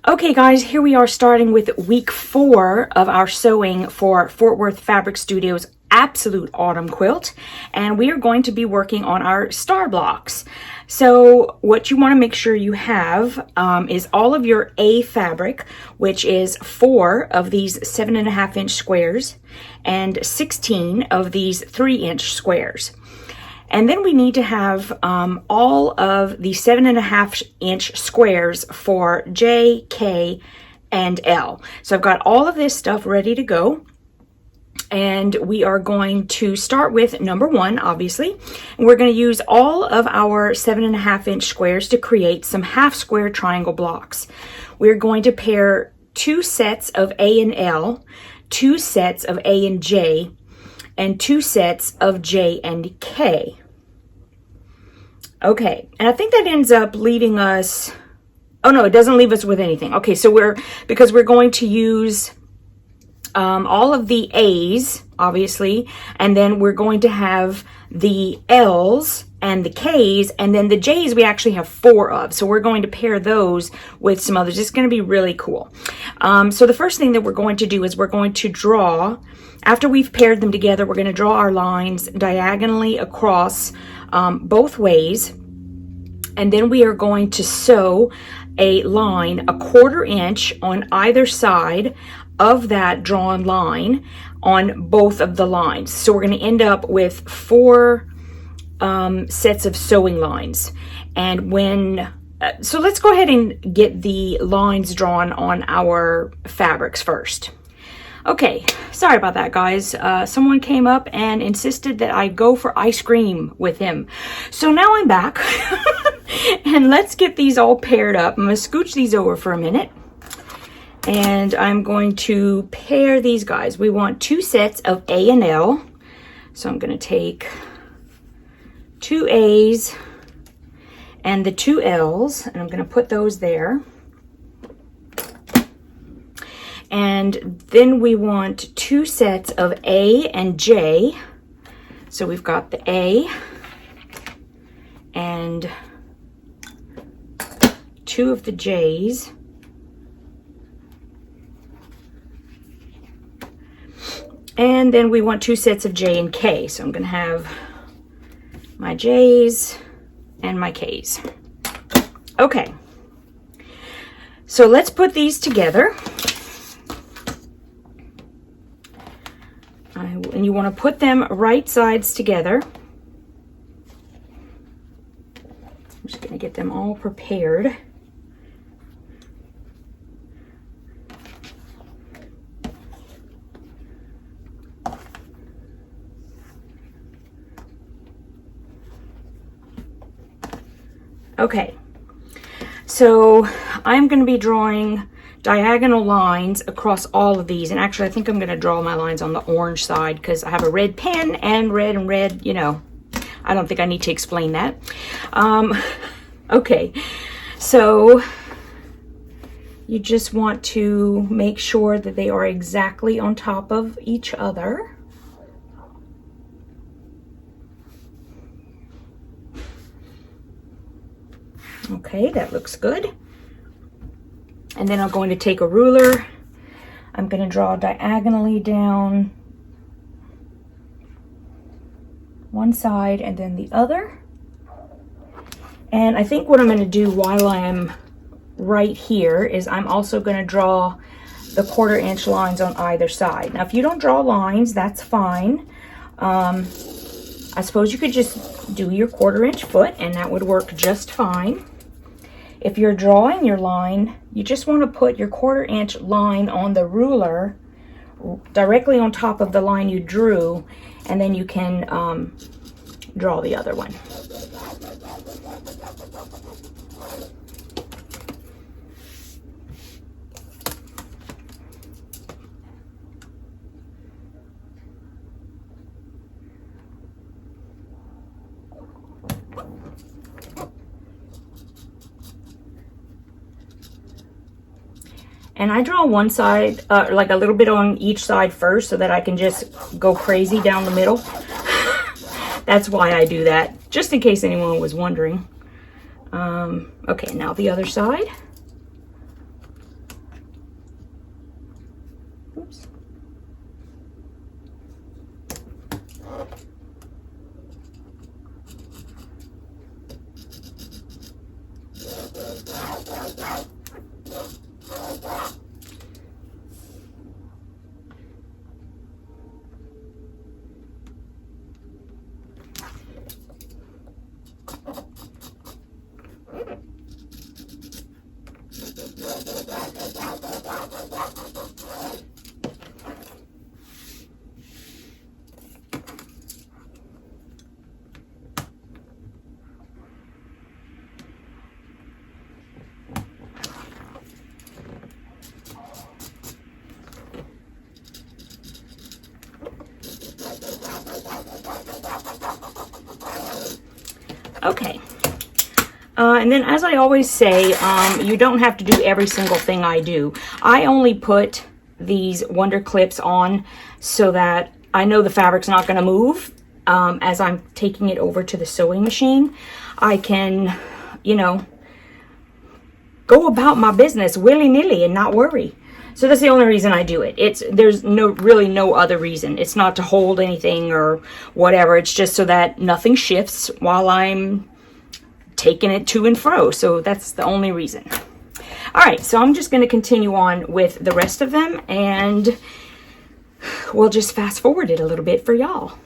Okay guys, here we are starting with week 4 of our sewing for Fort Worth Fabric Studios Absolute Autumn Quilt, and we are going to be working on our star blocks. So what you want to make sure you have is all of your A fabric, which is 4 of these 7.5-inch squares and 16 of these 3-inch squares. And then we need to have all of the 7.5-inch squares for J, K, and L. So I've got all of this stuff ready to go. And we are going to start with number 1, obviously. And we're going to use all of our 7.5-inch squares to create some half square triangle blocks. We're going to pair 2 sets of A and L, 2 sets of A and J, and 2 sets of J and K. Okay, and I think that ends up leaving us, oh no, it doesn't leave us with anything. Okay, so because we're going to use all of the A's, obviously, and then we're going to have the L's and the K's, and then the J's we actually have 4 of. So we're going to pair those with some others. It's going to be really cool. So the first thing that we're going to do is we're going to draw, after we've paired them together, we're going to draw our lines diagonally across both ways. And then we are going to sew a line 1/4 inch on either side of that drawn line on both of the lines. So we're going to end up with 4 sets of sewing lines. And so let's go ahead and get the lines drawn on our fabrics first. Okay, sorry about that, guys. Someone came up and insisted that I go for ice cream with him. So now I'm back. And let's get these all paired up. I'm going to scooch these over for a minute. And I'm going to pair these guys. We want 2 sets of A and L. So I'm going to take 2 A's and the 2 L's, and I'm going to put those there. And then we want 2 sets of A and J. So we've got the A and 2 of the J's. And then we want 2 sets of J and K. So I'm going to have my J's and my K's. Okay. So let's put these together. And you want to put them right sides together. I'm just going to get them all prepared. Okay, so I'm going to be drawing diagonal lines across all of these. And actually, I think I'm going to draw my lines on the orange side because I have a red pen and red, you know, I don't think I need to explain that. Okay, so you just want to make sure that they are exactly on top of each other. Okay, that looks good. And then I'm going to take a ruler. I'm going to draw diagonally down one side and then the other. And I think what I'm going to do while I'm right here is I'm also going to draw the 1/4 inch lines on either side. Now, if you don't draw lines, that's fine. I suppose you could just do your 1/4 inch foot and that would work just fine. If you're drawing your line, you just want to put your 1/4 inch line on the ruler directly on top of the line you drew, and then you can draw the other one. And I draw one side, like a little bit on each side first so that I can just go crazy down the middle. That's why I do that, just in case anyone was wondering. Okay, now the other side. Okay. And then, as I always say, you don't have to do every single thing I do. I only put these Wonder Clips on so that I know the fabric's not going to move as I'm taking it over to the sewing machine. I can, you know, go about my business willy-nilly and not worry. So that's the only reason I do it. There's really no other reason. It's not to hold anything or whatever. It's just so that nothing shifts while I'm taking it to and fro. So that's the only reason. All right, so I'm just going to continue on with the rest of them, and we'll just fast forward it a little bit for y'all.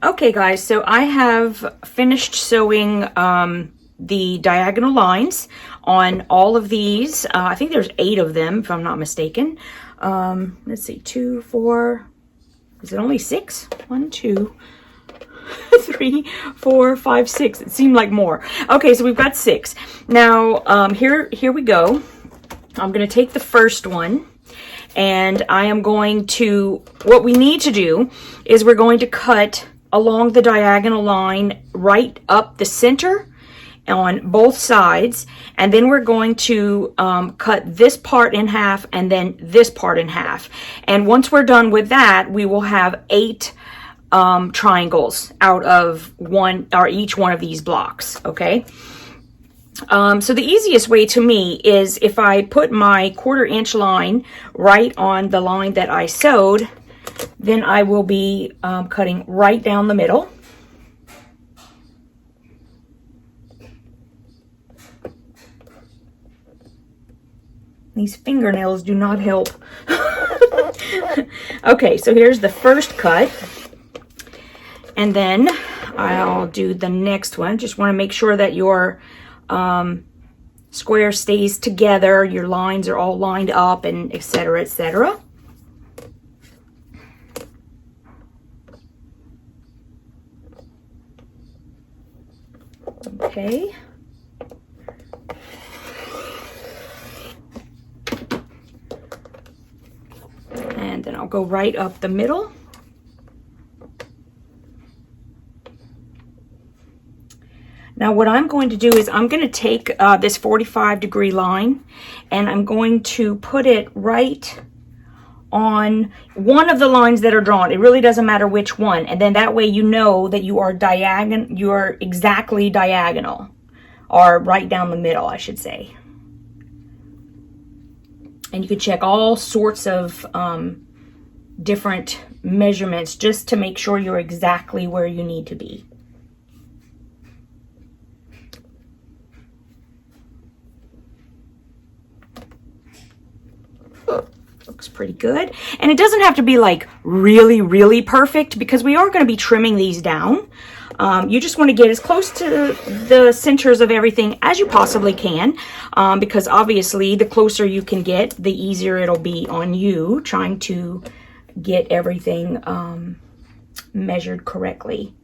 Okay guys, so I have finished sewing the diagonal lines on all of these. I think there's 8 of them if I'm not mistaken. Let's see, 2, 4, is it only 6? 1, 2, 3, 4, 5, 6. It seemed like more. Okay, so we've got 6. Now, here we go. I'm going to take the first one, and I am going to, what we need to do is we're going to cut along the diagonal line right up the center on both sides, and then we're going to cut this part in half and then this part in half. And once we're done with that, we will have 8 triangles out of each one of these blocks. Okay. So the easiest way to me is if I put my 1/4 inch line right on the line that I sewed, then I will be cutting right down the middle. These fingernails do not help. Okay, so here's the first cut. And then I'll do the next one. Just want to make sure that your square stays together, your lines are all lined up, and etc., etc. Okay. And then I'll go right up the middle. Now what I'm going to do is I'm going to take this 45-degree line, and I'm going to put it right on one of the lines that are drawn. It really doesn't matter which one. And then that way you know that you are exactly diagonal, or right down the middle, I should say. And you can check all sorts of different measurements just to make sure you're exactly where you need to be. Looks pretty good. And it doesn't have to be like really, really perfect, because we are going to be trimming these down. You just want to get as close to the centers of everything as you possibly can, because obviously the closer you can get, the easier it'll be on you trying to get everything measured correctly.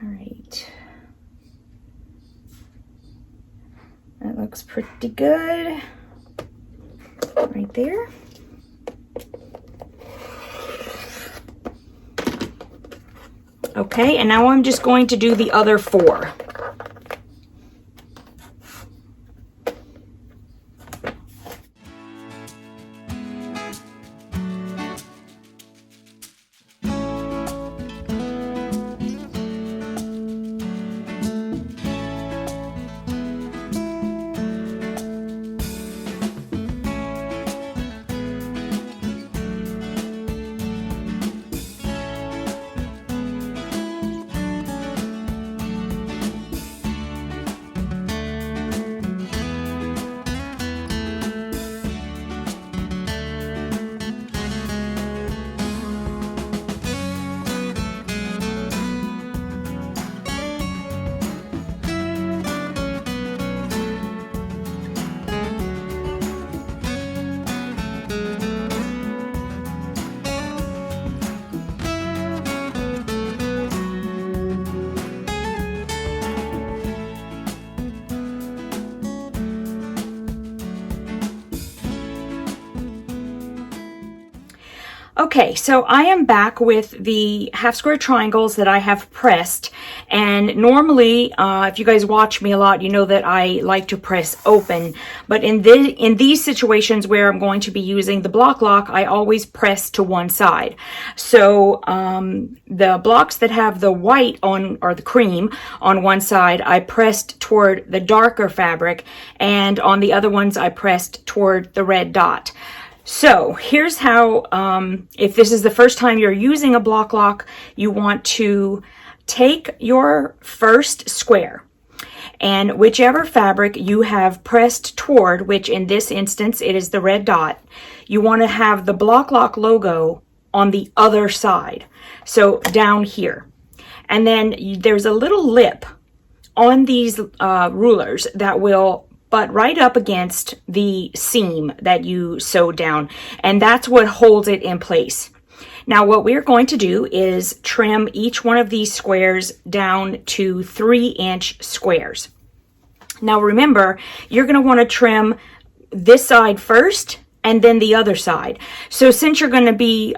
All right. That looks pretty good right there. Okay, and now I'm just going to do the other 4. Okay, so I am back with the half square triangles that I have pressed, and normally if you guys watch me a lot, you know that I like to press open, but in these situations where I'm going to be using the Bloc Loc, I always press to one side. So the blocks that have the white on, or the cream on one side, I pressed toward the darker fabric, and on the other ones I pressed toward the red dot. So here's how, if this is the first time you're using a Bloc Loc, you want to take your first square, and whichever fabric you have pressed toward, which in this instance it is the red dot, you want to have the Bloc Loc logo on the other side. So down here. And then there's a little lip on these rulers that will butt right up against the seam that you sewed down. And that's what holds it in place. Now what we're going to do is trim each one of these squares down to 3-inch squares. Now remember, you're going to want to trim this side first and then the other side. So since you're going to be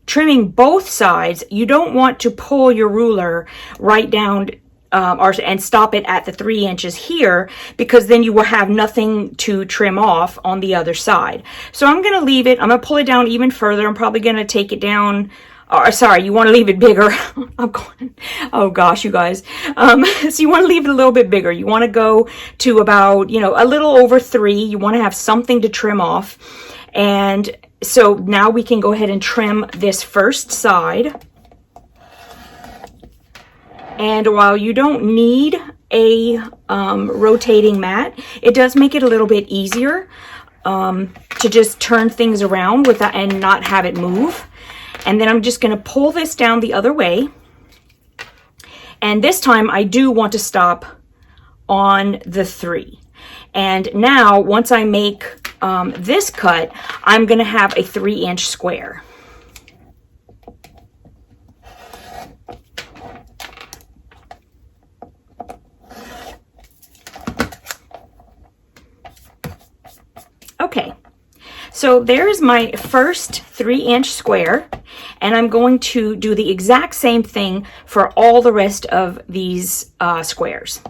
trimming both sides, you don't want to pull your ruler right down and stop it at the 3 inches here, because then you will have nothing to trim off on the other side. So I'm going to leave it, I'm going to pull it down even further. I'm probably going to take it down, or sorry, you want to leave it bigger. I'm going, oh gosh, you guys. So you want to leave it a little bit bigger. You want to go to about, you know, a little over 3. You want to have something to trim off. And so now we can go ahead and trim this first side. And while you don't need a rotating mat, it does make it a little bit easier to just turn things around without and not have it move. And then I'm just going to pull this down the other way. And this time I do want to stop on the 3. And now once I make this cut, I'm going to have a 3-inch square. Okay, so there's my first 3-inch square, and I'm going to do the exact same thing for all the rest of these squares.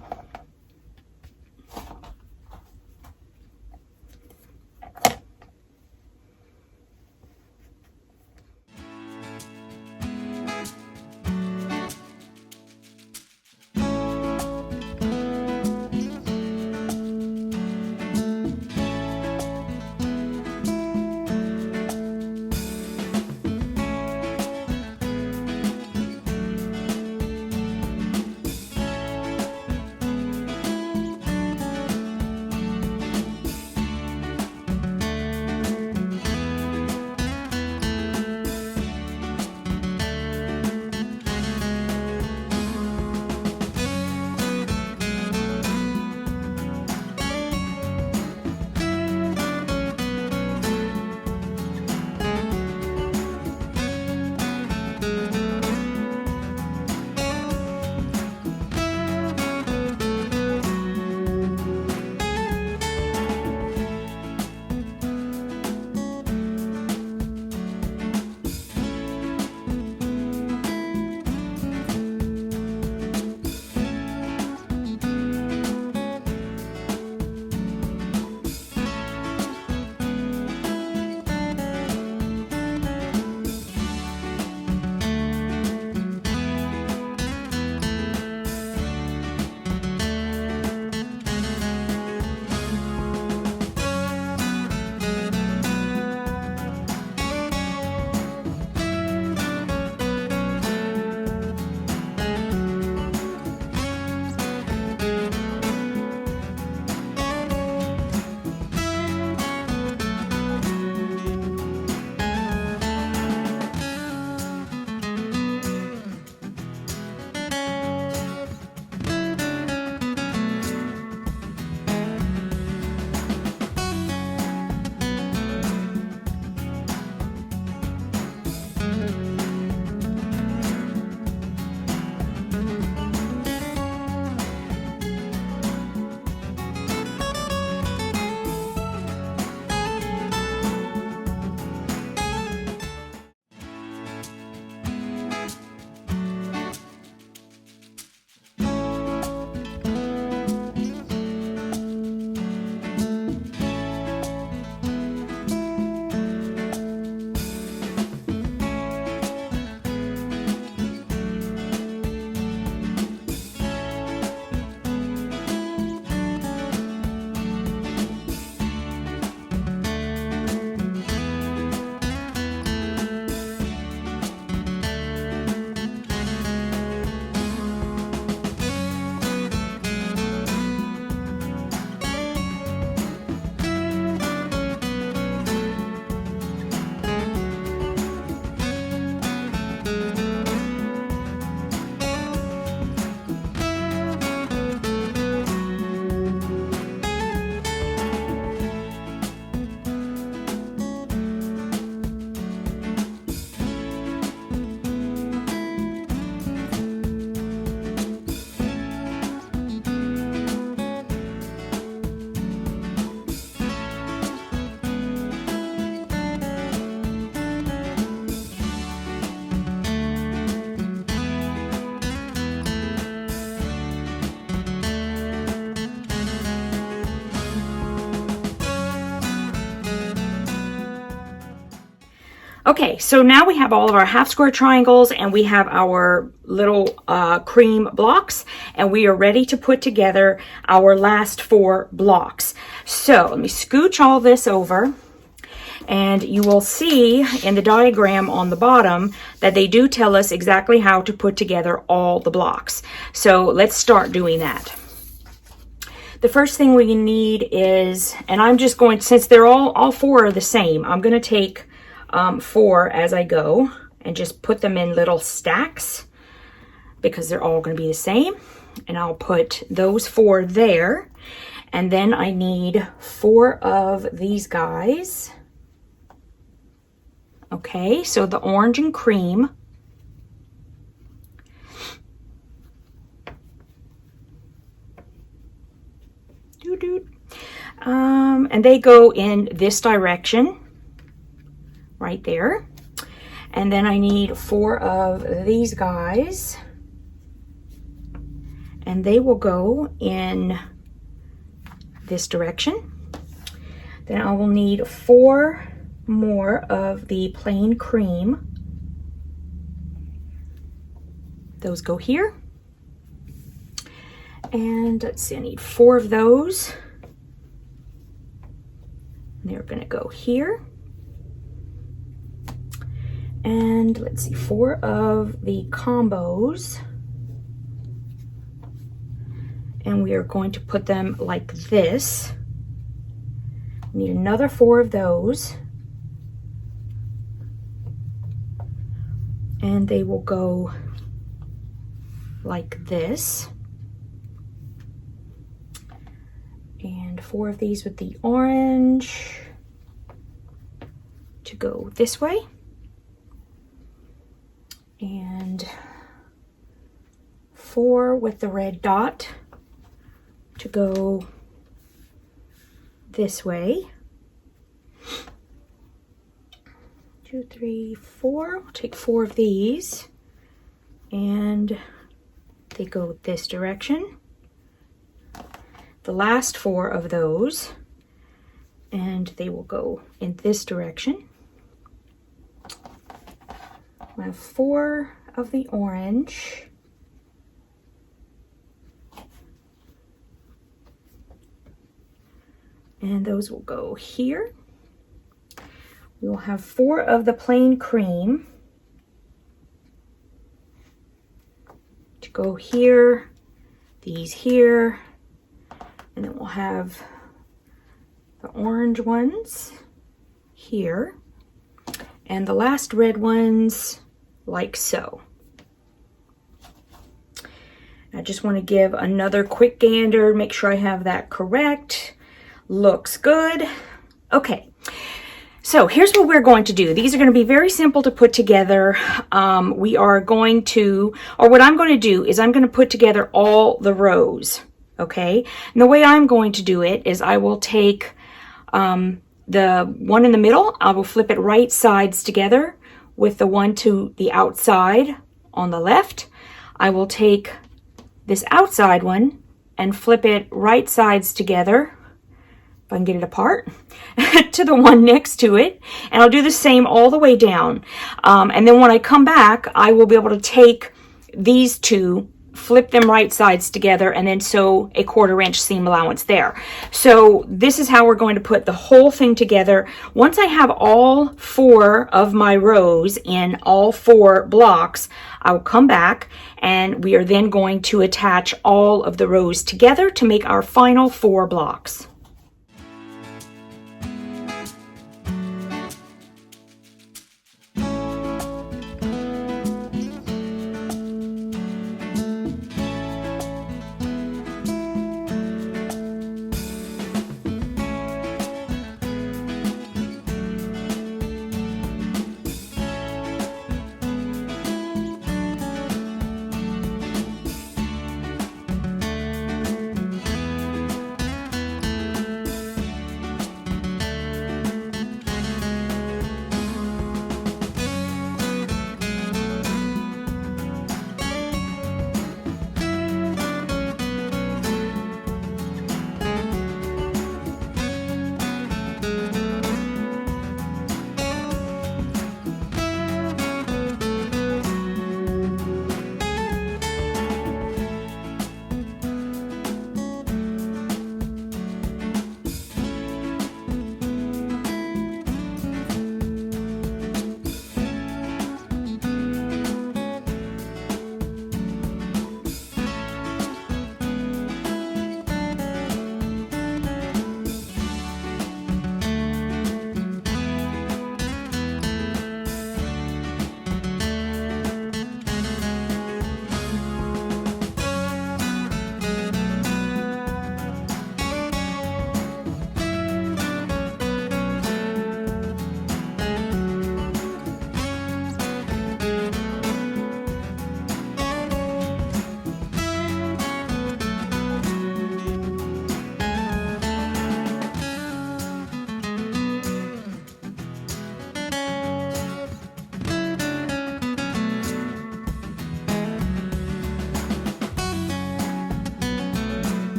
Okay, so now we have all of our half square triangles and we have our little cream blocks, and we are ready to put together our last 4 blocks. So let me scooch all this over, and you will see in the diagram on the bottom that they do tell us exactly how to put together all the blocks. So let's start doing that. The first thing we need is, and I'm just going, since they're all 4 are the same, I'm going to take 4 as I go and just put them in little stacks because they're all going to be the same. And I'll put those 4 there. And then I need 4 of these guys. Okay, so the orange and cream. And they go in this direction. Right there. And then I need 4 of these guys, and they will go in this direction. Then I will need 4 more of the plain cream. Those go here. And let's see, I need 4 of those. They're going to go here. And let's see, 4 of the combos. And we are going to put them like this. We need another 4 of those. And they will go like this. And 4 of these with the orange to go this way. And 4 with the red dot to go this way. 2, 3, 4. I'll take 4 of these, and they go this direction. The last 4 of those, and they will go in this direction. I have 4 of the orange. And those will go here. We will have 4 of the plain cream to go here, these here, and then we'll have the orange ones here, and the last red ones like so. I just want to give another quick gander, make sure I have that correct. Looks good. Okay, so here's what we're going to do. These are going to be very simple to put together. We are going to, or what I'm going to do is I'm going to put together all the rows, okay? And the way I'm going to do it is I will take the one in the middle, I will flip it right sides together with the one to the outside on the left. I will take this outside one and flip it right sides together, if I can get it apart, to the one next to it. And I'll do the same all the way down. And then when I come back, I will be able to take these 2, flip them right sides together, and then sew a 1/4 inch seam allowance there. So this is how we're going to put the whole thing together. Once I have all 4 of my rows in all 4 blocks, I will come back, and we are then going to attach all of the rows together to make our final 4 blocks.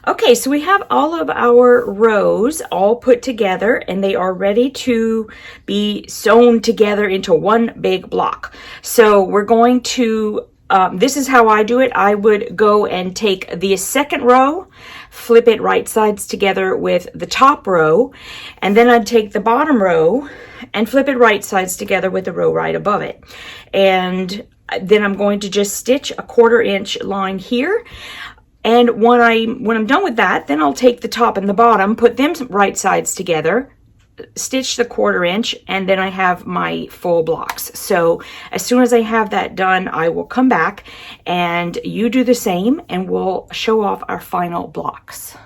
Okay, so we have all of our rows all put together and they are ready to be sewn together into one big block. So we're going to, this is how I do it. I would go and take the second row, flip it right sides together with the top row, and then I'd take the bottom row and flip it right sides together with the row right above it. And then I'm going to just stitch a 1/4 inch line here. And when I'm done with that, then I'll take the top and the bottom, put them right sides together, stitch the 1/4 inch, and then I have my full blocks. So as soon as I have that done, I will come back and you do the same and we'll show off our final blocks.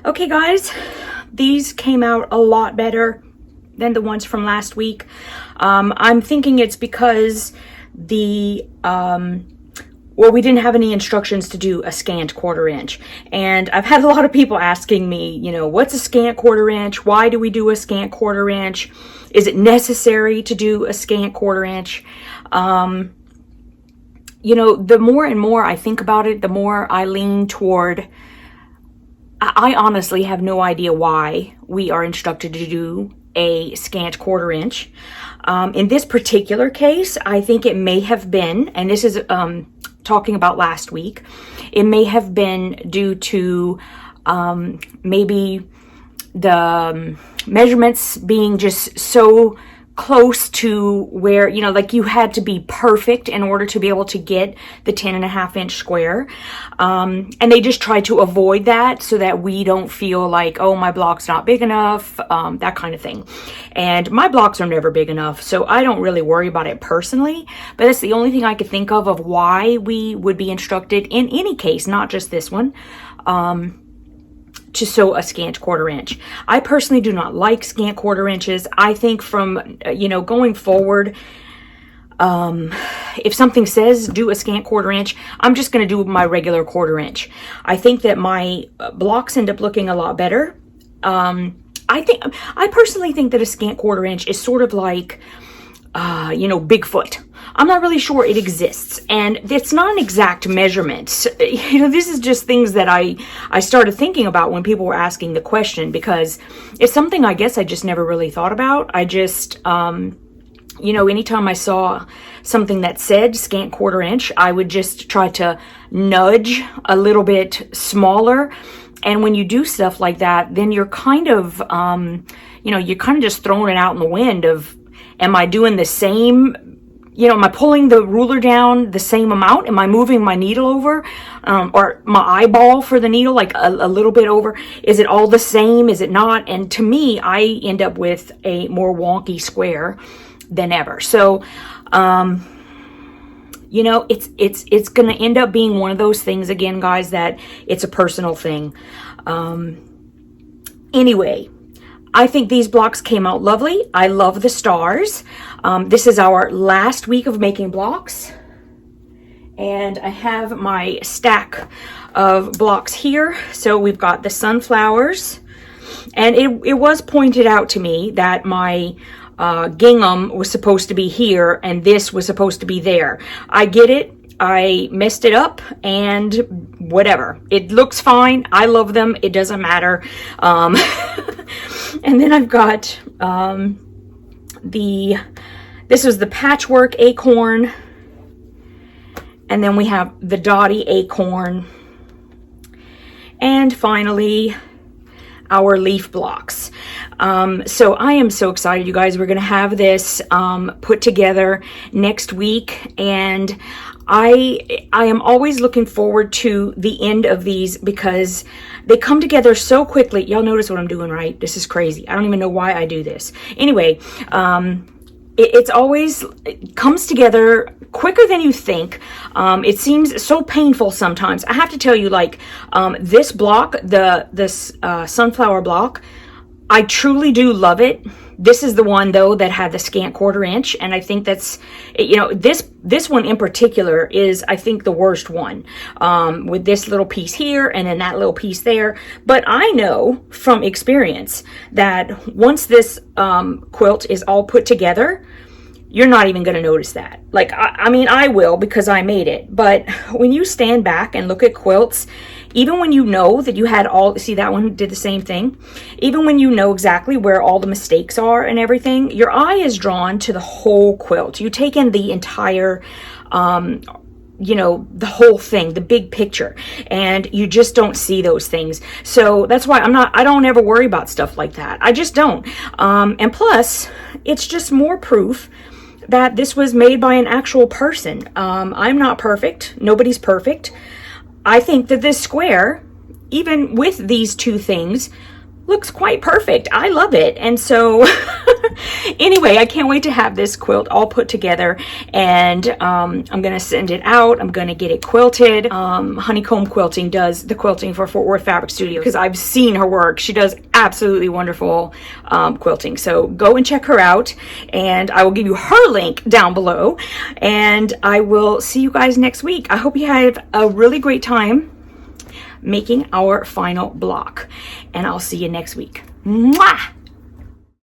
Okay guys, these came out a lot better than the ones from last week. I'm thinking it's because the, well, we didn't have any instructions to do a scant 1/4 inch. And I've had a lot of people asking me, you know, what's a scant 1/4 inch? Why do we do a scant 1/4 inch? Is it necessary to do a scant 1/4 inch? You know, the more and more I think about it, the more I lean toward, I honestly have no idea why we are instructed to do a scant 1/4 inch. In this particular case, I think it may have been, and this is talking about last week, it may have been due to maybe the measurements being just so close to where, you know, like you had to be perfect in order to be able to get the 10.5-inch square. And they just try to avoid that so that we don't feel like, oh, my block's not big enough, that kind of thing. And my blocks are never big enough, so I don't really worry about it personally, but that's the only thing I could think of why we would be instructed in any case, not just this one, to sew a scant 1/4 inch. I personally do not like scant 1/4 inches. I think from, you know, going forward, if something says do a scant 1/4 inch, I'm just going to do my regular 1/4 inch. I think that my blocks end up looking a lot better. I personally think that a scant 1/4 inch is sort of like, you know, Bigfoot. I'm not really sure it exists, and it's not an exact measurement. You know, this is just things that I started thinking about when people were asking the question, because it's something I guess I just never really thought about. I just, you know, anytime I saw something that said scant 1/4 inch, I would just try to nudge a little bit smaller. And when you do stuff like that, then you're kind of, you know, you're kind of just throwing it out in the wind of, am I doing the same? You know, am I pulling the ruler down the same amount? Am I moving my needle over? Or my eyeball for the needle, like a little bit over? Is it all the same? Is it not? And to me, I end up with a more wonky square than ever. So, you know, it's going to end up being one of those things, again, guys, that it's a personal thing. Anyway, I think these blocks came out lovely. I love the stars. This is our last week of making blocks. And I have my stack of blocks here. So we've got the sunflowers. And it was pointed out to me that my gingham was supposed to be here and this was supposed to be there. I get it. I messed it up, and whatever. It looks fine. I love them. It doesn't matter. And then I've got this was the patchwork acorn, and then we have the dotty acorn, and finally our leaf blocks. So I am so excited, you guys. We're going to have this put together next week, and I am always looking forward to the end of these because they come together so quickly. Y'all notice what I'm doing, right? This is crazy. I don't even know why I do this. Anyway, it comes together quicker than you think. It seems so painful sometimes. I have to tell you, like, this block, this sunflower block, I truly do love it. This is the one, though, that had the scant 1/4 inch, and I think that's, you know, this one in particular is, I think, the worst one, with this little piece here and then that little piece there. But I know from experience that once this quilt is all put together, you're not even going to notice that. Like, I mean, I will because I made it. But when you stand back and look at quilts, even when you know that you had all, see, that one did the same thing. Even when you know exactly where all the mistakes are and everything, your eye is drawn to the whole quilt. You take in the entire, you know, the whole thing, the big picture, and you just don't see those things. So that's why I don't ever worry about stuff like that. I just don't. And plus, it's just more proof that this was made by an actual person. I'm not perfect. Nobody's perfect. I think that this square, even with these two things, looks quite perfect. I love it. And so anyway, I can't wait to have this quilt all put together, and I'm going to send it out. I'm going to get it quilted. Honeycomb Quilting does the quilting for Fort Worth Fabric Studio because I've seen her work. She does absolutely wonderful quilting. So go and check her out, and I will give you her link down below, and I will see you guys next week. I hope you have a really great time making our final block, and I'll see you next week. Mwah!